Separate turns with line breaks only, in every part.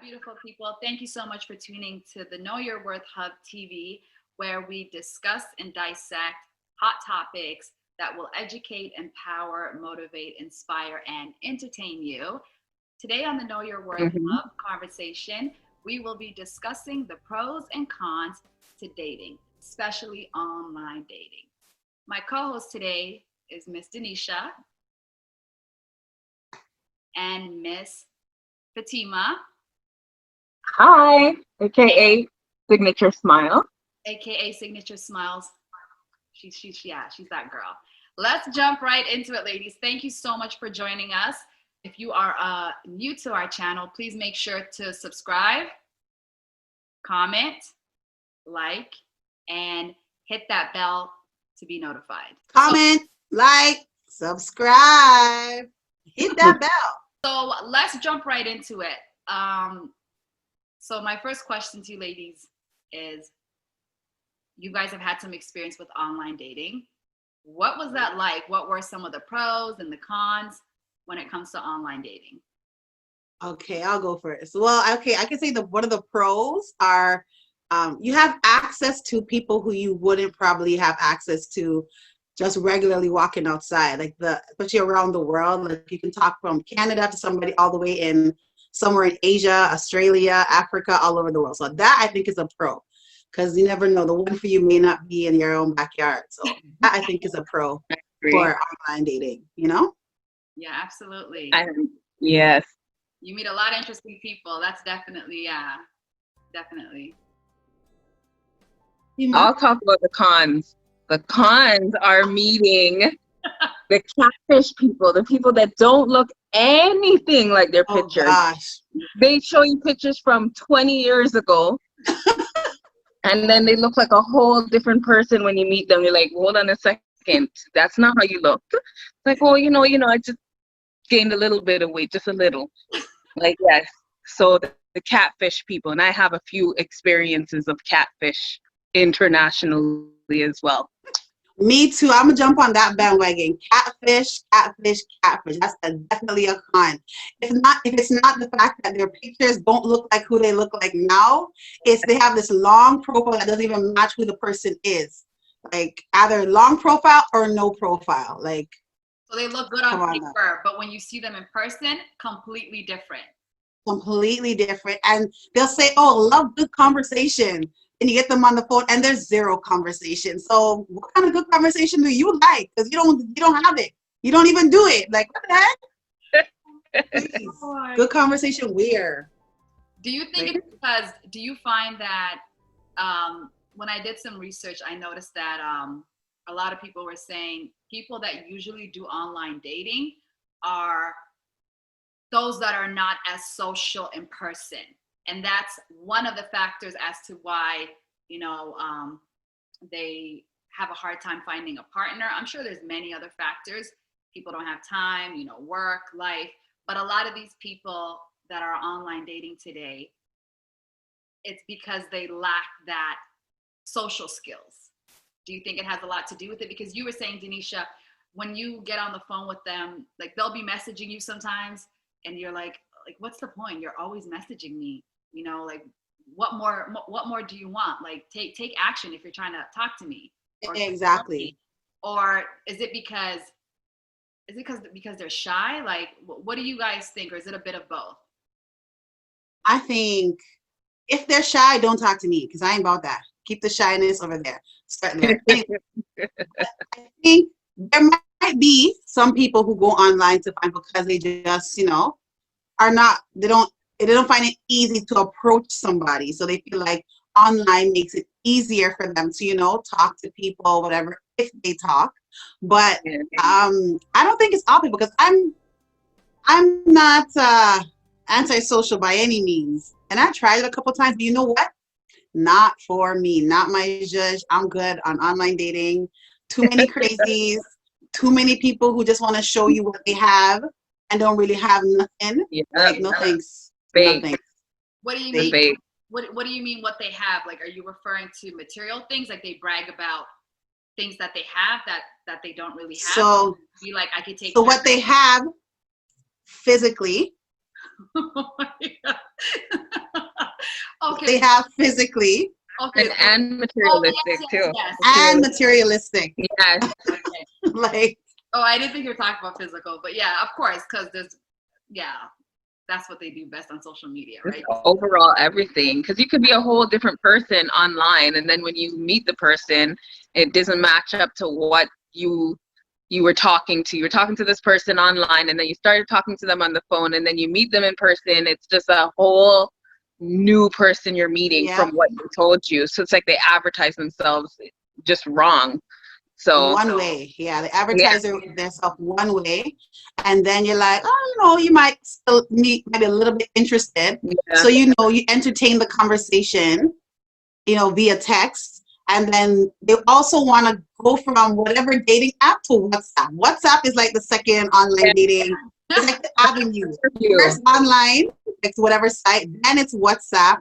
Beautiful people? Thank you so much for tuning to the Know Your Worth Hub TV, where we discuss and dissect hot topics that will educate, empower, motivate, inspire, and entertain you. Today on the Know Your Worth
Mhm.
Hub conversation, we will be discussing the pros and cons to dating, especially online dating. My co-host today is Miss Denisha and Miss Fatima,
Hi, aka Signature Smile.
aka Signature Smiles. She's that girl. Let's jump right into it, ladies. Thank you so much for joining us. If you are new to our channel, please make sure to subscribe, comment, like, and hit that bell to be notified.
Comment, like, subscribe, hit that bell.
So let's jump right into it. So my first question to you ladies is, you guys have had some experience with online dating. What was that like? What were some of the pros and the cons when it comes to online dating?
Okay, I'll go first. Well, okay, I can say one of the pros are you have access to people who you wouldn't probably have access to just regularly walking outside, like especially around the world. Like you can talk from Canada to somebody all the way in somewhere in Asia, Australia, Africa, all over the world. So that I think is a pro, because you never know, the one for you may not be in your own backyard. So that I think is a pro
Agree.
for online dating, you know?
Yeah, absolutely.
Yes.
You meet a lot of interesting people. That's definitely, yeah, definitely.
I'll talk about the cons. The cons are meeting the catfish people, the people that don't look anything like their
Oh
pictures.
gosh.
They show you pictures from 20 years ago, and then they look like a whole different person when you meet them. You're like, hold on a second, that's not how you look. It's like, well, I just gained a little bit of weight, just a little. Like, yes. So the catfish people, and I have a few experiences of catfish internationally as well.
Me too. I'm gonna jump on that bandwagon. Catfish, catfish, catfish. That's definitely a con. If it's not the fact that their pictures don't look like who they look like now, it's they have this long profile that doesn't even match who the person is. Like either long profile or no profile. Like,
So they look good on
come on now.
paper, but when you see them in person, completely different.
Completely different. And they'll say, "Oh, love good conversation." And you get them on the phone, and there's zero conversation. So, what kind of good conversation do you like? Because you don't have it. You don't even do it. Like, what the heck? Please. Good conversation. Where?
Do you think it's because? Do you find that when I did some research, I noticed that a lot of people were saying people that usually do online dating are those that are not as social in person. And that's one of the factors as to why, they have a hard time finding a partner. I'm sure there's many other factors. People don't have time, work, life. But a lot of these people that are online dating today, it's because they lack that social skills. Do you think it has a lot to do with it? Because you were saying, Denisha, when you get on the phone with them, like they'll be messaging you sometimes and you're like, what's the point? You're always messaging me, like what more do you want? Like take action if you're trying to talk to me. Or
Exactly.
Or is it because they're shy? Like what do you guys think? Or is it a bit of both?
I think if they're shy, don't talk to me because I ain't about that. Keep the shyness over there. Start there. Anyway, I think there might be some people who go online to find because they just, are not, they don't find it easy to approach somebody. So they feel like online makes it easier for them to, talk to people, whatever, if they talk. But I don't think it's all people because I'm not antisocial by any means. And I tried it a couple times, but you know what? Not for me, not my judge. I'm good on online dating. Too many crazies, too many people who just want to show you what they have and don't really have nothing. Like, no thanks.
Fake.
Nothing.
What do you mean?
Fake.
What do you mean what they have? Like, are you referring to material things? Like they brag about things that they have that they don't really have?
So
be like, I could take
so what they have physically
Oh my God. Okay.
They have physically
Okay.
And
Oh,
materialistic
yes,
too.
yes,
and materialistic.
Yes.
Okay.
Like,
Oh, I didn't think you were talking about physical, but yeah, of course, because that's what they do best on social media, right?
Overall everything, because you could be a whole different person online, and then when you meet the person, it doesn't match up to what you were talking to. You were talking to this person online, and then you started talking to them on the phone, and then you meet them in person. It's just a whole new person you're meeting
yeah,
from what they told you. So it's like they advertise themselves just wrong. So
one way. Yeah, the
yeah,
advertiser themselves one way, and then you're like, oh, you might still meet, maybe a little bit interested.
yeah,
So you entertain the conversation, via text, and then they also want to go from whatever dating app to WhatsApp. WhatsApp is like the second online dating. It's like the avenue.
you.
First online, like to whatever site, then it's WhatsApp,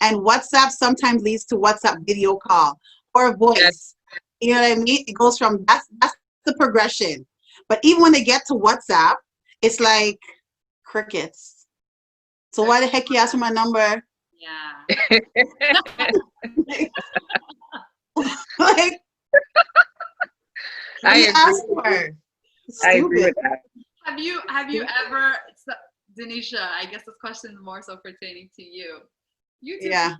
and WhatsApp sometimes leads to WhatsApp video call or voice. You know what I mean? It goes from that's the progression. But even when they get to WhatsApp, it's like crickets. So why the heck you ask for my number?
Yeah.
Like, what
I
do you ask
agree.
for?
I agree
Stupid.
with that.
Have you ever, Denisha, I guess this question is more so pertaining to you. You too.
Yeah.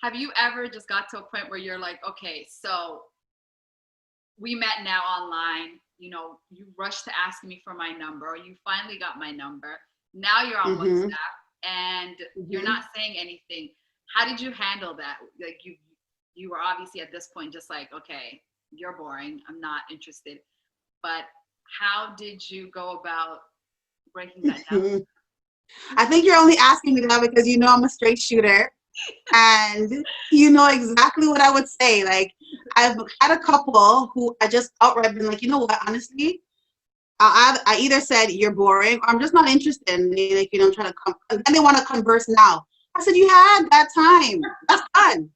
Have you ever just got to a point where you're like, okay, so we met now online, you rushed to ask me for my number, or you finally got my number. Now you're on
Mm-hmm.
WhatsApp and you're not saying anything. How did you handle that? Like you were obviously at this point just like, okay, you're boring, I'm not interested. But how did you go about breaking that down?
I think you're only asking me that because I'm a straight shooter, and you know exactly what I would say. Like, I've had a couple who I just outright been like, you know what, honestly, I either said you're boring or I'm just not interested. And they, like, I'm trying to come, and then they want to converse now. I said, you had that time. That's done.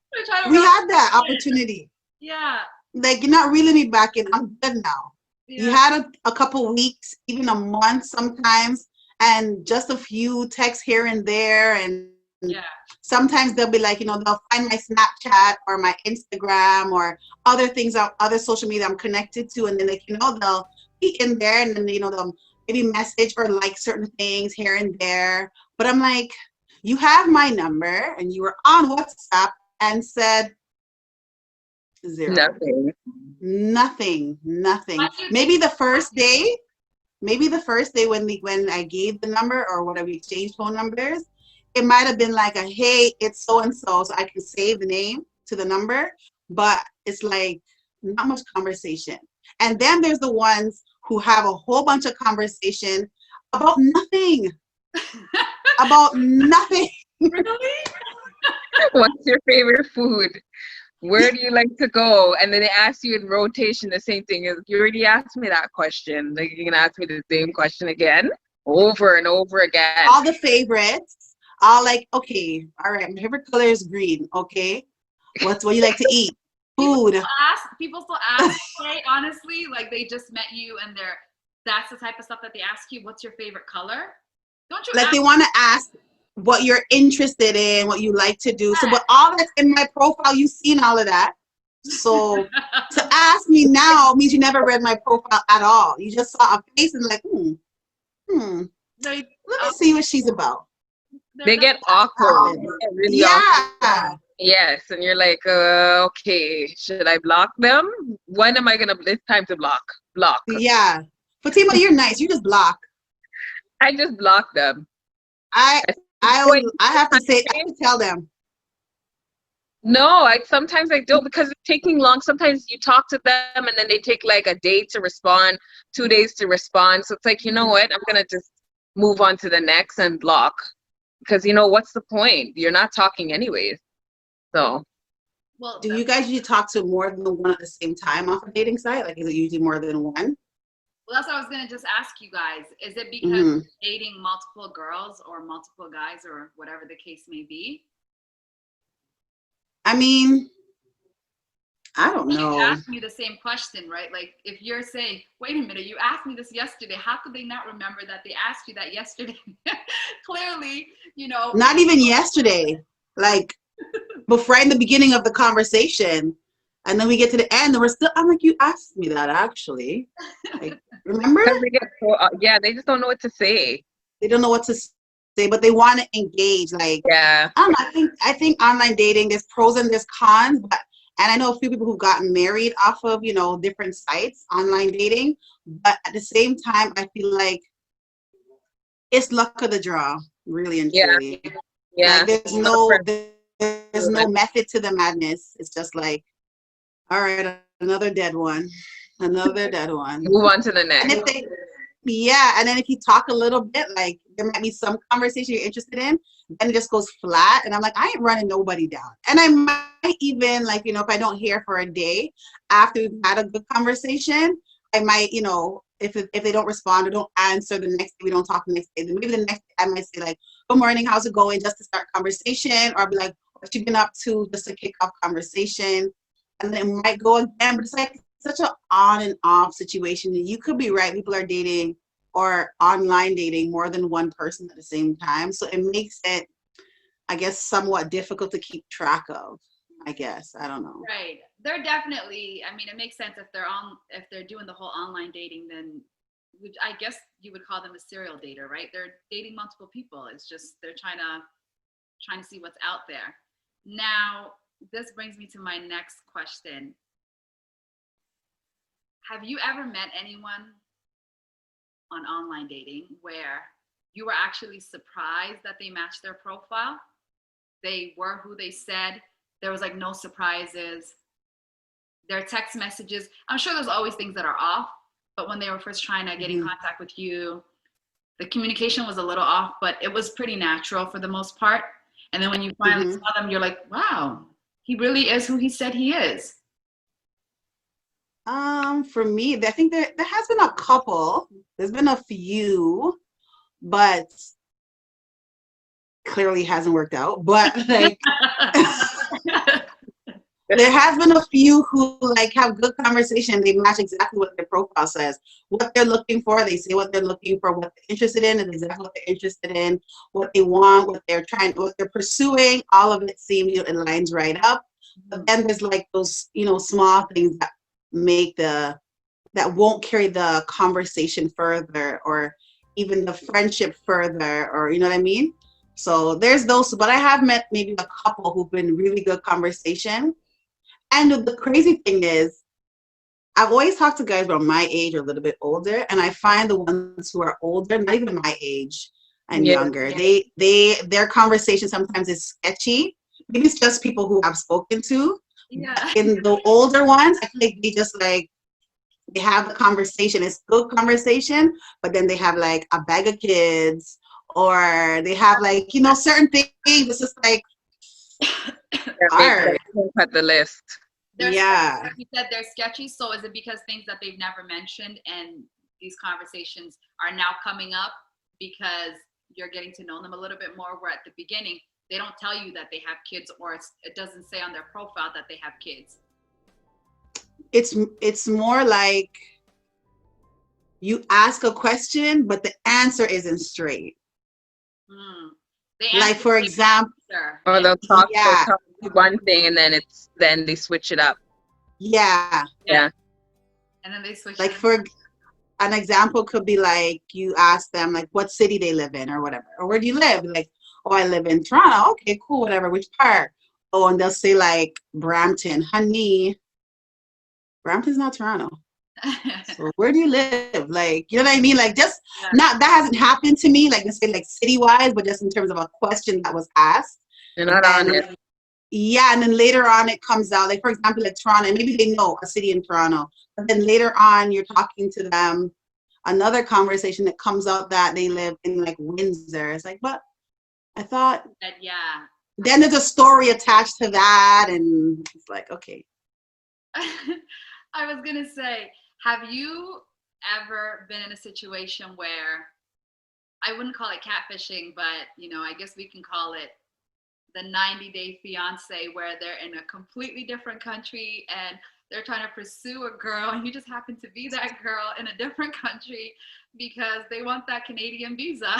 We had that opportunity.
Yeah.
Like, you're not reeling me back in. I'm good now.
Yeah.
You had a couple weeks, even a month sometimes, and just a few texts here and there. And
Yeah.
sometimes they'll be like, they'll find my Snapchat or my Instagram or other things, other social media I'm connected to. And then, like, they'll be in there, and then, they'll maybe message or like certain things here and there. But I'm like, you have my number and you were on WhatsApp and said zero. Nothing. Maybe the first day when I gave the number or whatever, we exchanged phone numbers, it might have been like hey, it's so and so I can save the name to the number, but it's like not much conversation. And then there's the ones who have a whole bunch of conversation about nothing. About nothing.
Really?
What's your favorite food? Where do you like to go? And then they ask you in rotation the same thing. You already asked me that question. Like, you're gonna ask me the same question again, over and over again.
All the favorites. All like, okay, all right, my favorite color is green. Okay, what you like to eat? Food.
People still ask. Okay, honestly, like they just met you and that's the type of stuff that they ask you. What's your favorite color? Don't you?
Like, they want to ask what you're interested in, what you like to do. So, but all that's in my profile, you've seen all of that. So to ask me now means you never read my profile at all. You just saw a face and like, let me see what she's about.
They get awkward. They get really awkward. Yes, and you're like, okay, should I block them? When am I gonna? It's time to block. Block.
Yeah, Fatima, you're nice. You just block.
I just block them.
I have to say, I have to tell them.
No, sometimes I don't, because it's taking long. Sometimes you talk to them and then they take like a day to respond, 2 days to respond. So it's like, you know what? I'm gonna just move on to the next and block, because what's the point? You're not talking anyways. So.
Well,
do you guys usually talk to more than one at the same time off a dating site? Like, is it usually more than one?
Well, that's what I was going to just ask you guys. Is it because you're dating multiple girls or multiple guys or whatever the case may be?
I mean, I don't
You
know.
asked me the same question, right? Like if you're saying, wait a minute, you asked me this yesterday. How could they not remember that they asked you that yesterday? Clearly,
Not even yesterday. Like before, right in the beginning of the conversation, and then we get to the end, and we're still. I'm like, you asked me that actually. Like, remember?
Because they get so, yeah, they just don't know what to say.
They don't know what to say, but they want to engage. Like,
Yeah.
I don't know. I think online dating, there's pros and there's cons, but and I know a few people who've gotten married off of different sites, online dating. But at the same time, I feel like it's luck of the draw, really and
Yeah.
truly.
Yeah.
Like there's no method to the madness. It's just like, all right, another dead one, another dead one.
Move on to the
And
next.
if they, yeah, and then if you talk a little bit, like there might be some conversation you're interested in, then it just goes flat. And I'm like, I ain't running nobody down. And I might even like, if I don't hear for a day after we've had a good conversation, I might, if they don't respond or don't answer the next day, we don't talk the next day, then maybe the next day I might say like, good morning, how's it going? Just to start conversation, or I'll be like, what you been up to? Just to kick off conversation. And then it might go again, but it's like such an on and off situation. You could be right. People are dating or online dating more than one person at the same time. So it makes it, I guess, somewhat difficult to keep track of, I guess. I don't know.
Right. They're definitely, I mean, it makes sense if they're doing the whole online dating, then I guess you would call them a serial dater, right? They're dating multiple people. It's just they're trying to see what's out there. Now, this brings me to my next question. Have you ever met anyone on online dating where you were actually surprised that they matched their profile? They were who they said. There was like no surprises. Their text messages, I'm sure there's always things that are off, but when they were first trying to get in contact with you, the communication was a little off, but it was pretty natural for the most part. And then when you finally saw them, you're like, wow, he really is who he said he is.
For me, I think there has been a couple. There's been a few, but clearly hasn't worked out. But like there has been a few who like have good conversation. They match exactly what their profile says, what they're looking for. They say what they're looking for, what they're interested in, and exactly what they're interested in, what they want, what they're pursuing. All of it seems it lines right up. But then there's like those small things that make that won't carry the conversation further, or even the friendship further, or you know what I mean. So there's those, but I have met maybe a couple who've been really good conversation. And the crazy thing is, I've always talked to guys around my age or a little bit older, and I find the ones who are older, not even my age and younger, their conversation sometimes is sketchy. Maybe it's just people who I've spoken to.
Yeah.
In the older ones, I think they just like they have the conversation. It's good conversation, but then they have like a bag of kids, or they have like certain things. It's just like hard.
Cut the list.
Yeah.
Like you said, they're sketchy. So is it because things that they've never mentioned and these conversations are now coming up because you're getting to know them a little bit more, where at the beginning they don't tell you that they have kids, or it doesn't say on their profile that they have kids?
It's more like you ask a question, but the answer isn't straight. Like for example,
or they'll talk one thing and then they switch it up.
Yeah.
And then they switch.
Like for an example could be like you ask them like what city they live in or whatever, or where do you live? Like, oh, I live in Toronto. Okay, cool, whatever. Which part? Oh, and they'll say like Brampton. Honey, Brampton's not Toronto. So where do you live? Like, you know what I mean? Like, just not that hasn't happened to me. Like, let's say like city wise, but just in terms of a question that was asked.
You're not honest.
Yeah, and then later on it comes out, like for example, like Toronto, and maybe they know a city in Toronto, but then later on you're talking to them, another conversation that comes out that they live in like Windsor. It's like, but I thought
that,
then there's a story attached to that, and it's like, okay.
I was gonna say, have you ever been in a situation where, I wouldn't call it catfishing, but I guess we can call it the 90-day fiance where they're in a completely different country and they're trying to pursue a girl and you just happen to be that girl in a different country because they want that Canadian visa.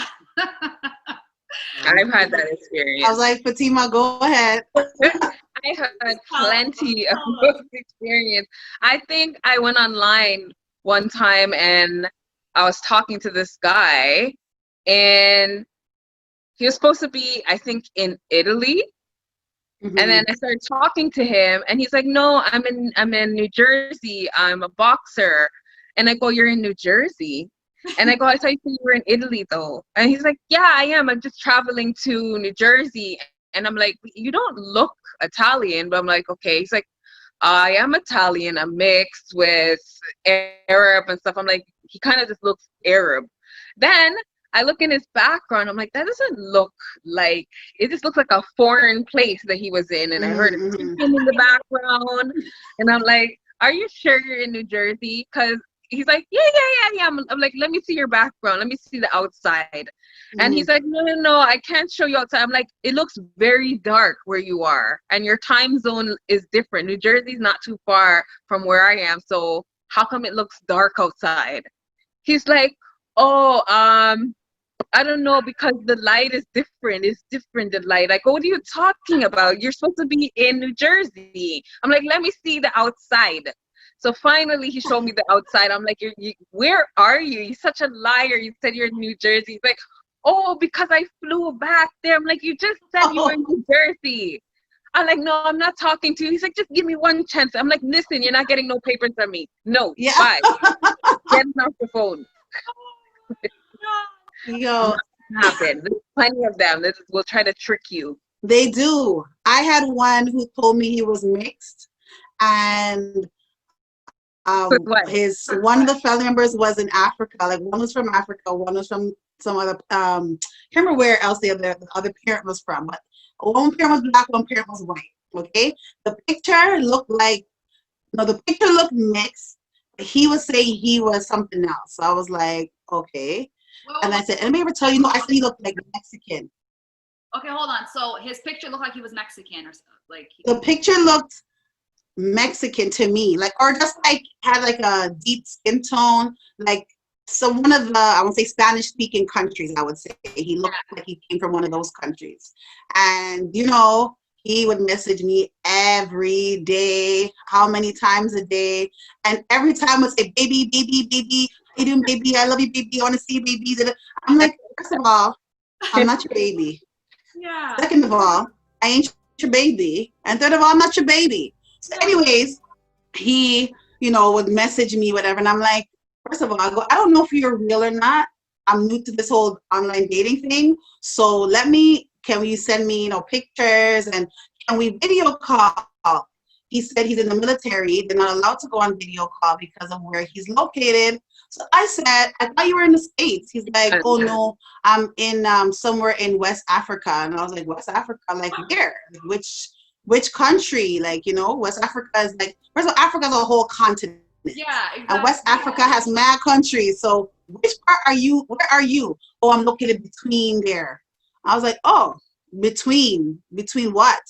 I've had that experience.
I was like, Fatima, go ahead.
I had plenty of those experience. I think I went online one time and I was talking to this guy, and he was supposed to be, I think, in Italy.
Mhm.
And then I started talking to him, and he's like, "No, I'm in New Jersey. I'm a boxer." And I go, "You're in New Jersey?" And I go, "I thought you were in Italy, though." And he's like, "Yeah, I am. I'm just traveling to New Jersey." And I'm like, "You don't look Italian." But I'm like, "Okay." He's like, "I am Italian. I'm mixed with Arab and stuff." I'm like, he kind of just looks Arab. Then I look in his background. I'm like, that doesn't look like, it just looks like a foreign place that he was in. And I heard
Mhm,
a
mhm.
chicken in the background. And I'm like, "Are you sure you're in New Jersey?" Because he's like, "Yeah, yeah, yeah, yeah." I'm like, "Let me see your background. Let me see the outside." And he's like, "No, no, no, I can't show you outside." I'm like, "It looks very dark where you are. And your time zone is different. New Jersey's not too far from where I am. So how come it looks dark outside?" He's like, "Oh, I don't know, because the light is different. It's different, the light." I go, "What are you talking about? You're supposed to be in New Jersey." I'm like, "Let me see the outside." So finally he showed me the outside. I'm like, "Where are you? You're such a liar. You said you're in New Jersey." He's like, "Oh, because I flew back there." I'm like, "You just said you were in New Jersey." I'm like, "No, I'm not talking to you." He's like, "Just give me one chance." I'm like, "Listen, you're not getting no papers from me. No,
Yeah.
bye. Get off the phone."
Yo,
Happen. There's plenty of them. Will try to trick you.
they do. I had one who told me he was mixed, and
With what?
his one of the family members was in Africa. Like one was from Africa, one was from some other can't remember where else the other parent was from, but one parent was black, one parent was white. Okay. The picture looked like, no, the picture looked mixed. He was saying he was something else. So I was like, okay. And I said, "Anybody ever tell you?" No, I said he looked like Mexican.
Okay, hold on. So his picture looked like he was Mexican or something. Like
The picture looked Mexican to me, like, or just like had like a deep skin tone, like, so one of the, I would say, Spanish speaking countries. I would say he looked like he came from one of those countries, and he would message me every day, how many times a day, and every time would say, "Baby, baby, baby, how you doing, baby? I love you, baby. I want to see you, baby." I'm like, first of all, I'm not your baby.
yeah.
Second of all, I ain't your baby, and third of all, I'm not your baby. So anyways, he, would message me, whatever. And I'm like, first of all, I don't know if you're real or not. I'm new to this whole online dating thing. So can you send me, pictures, and can we video call? He said he's in the military. They're not allowed to go on video call because of where he's located. So I said, "I thought you were in the States." He's like, "Oh no, I'm in somewhere in West Africa." And I was like, "West Africa? Like where? Like, which country?" Like, West Africa is like, first of all, Africa is a whole continent.
Yeah, exactly.
And West Africa has mad countries. So which part are you? Where are you? "Oh, I'm located between there." I was like, "Oh, between what?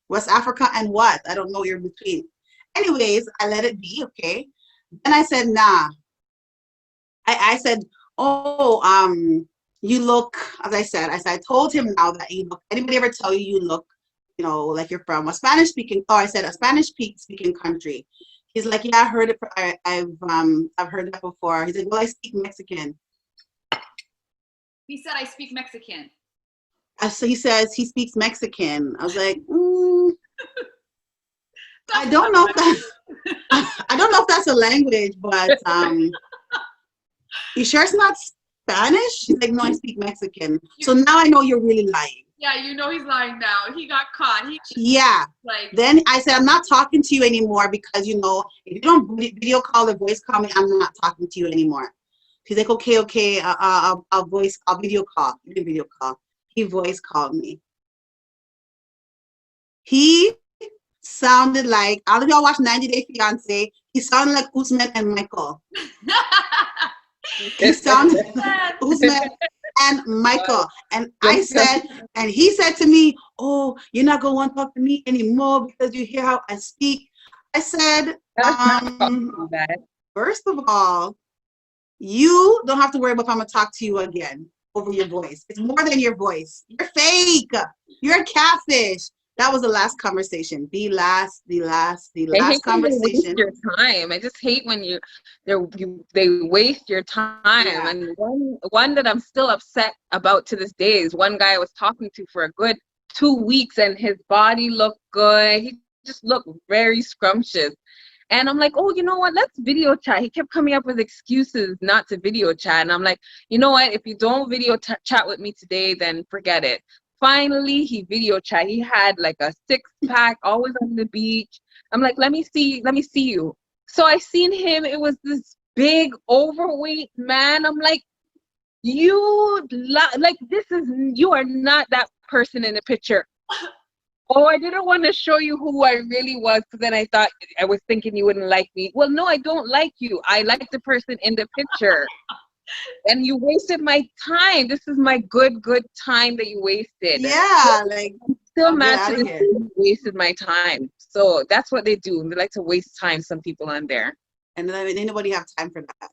West Africa and what? I don't know what you're between." Anyways, I let it be, okay. Then I said, "Nah." I said, "Oh, you look," as I told him now that you look, anybody ever tell you look, like you're from a Spanish speaking, or I said a Spanish speaking country. He's like, "Yeah, I heard it. I've heard that before." He's like, "Well, I speak Mexican."
He said, "I speak Mexican."
So he says he speaks Mexican. I was like, I don't know if that's a language, but you sure it's not Spanish? He's like, "No, I speak Mexican." So now I know you're really lying.
Yeah, he's lying now. He got caught.
Yeah.
Like,
Then I said, "I'm not talking to you anymore because, if you don't video call or voice call me, I'm not talking to you anymore." He's like, okay, I'll video call. You can video call. He voice called me. He sounded like, all of y'all watch 90 Day Fiance, he sounded like Usman and Michael. He sounded like Usman and Michael. And I said, and he said to me, oh, you're not going to want to talk to me anymore because you hear how I speak. I said, first of all, you don't have to worry about if I'm going to talk to you again over your voice. It's more than your voice. You're fake. You're a catfish. That was the last conversation. The last conversation.
Your time. I just hate when they waste your time.
Yeah.
And one that I'm still upset about to this day is one guy I was talking to for a good 2 weeks, and his body looked good. He just looked very scrumptious. And I'm like, oh, you know what? Let's video chat. He kept coming up with excuses not to video chat. And I'm like, you know what? If you don't video chat with me today, then forget it. Finally, he video chat. He had like a 6-pack, always on the beach. I'm like, let me see you. So I seen him. It was this big, overweight man. I'm like, you are not that person in the picture. Oh, I didn't want to show you who I really was, because then I was thinking you wouldn't like me. Well, no, I don't like you. I like the person in the picture. And you wasted my time. This is my good time that you wasted.
Yeah, like
I'm still mad to this day you wasted my time. So that's what they do. They like to waste time, some people on there.
And then nobody have time for that.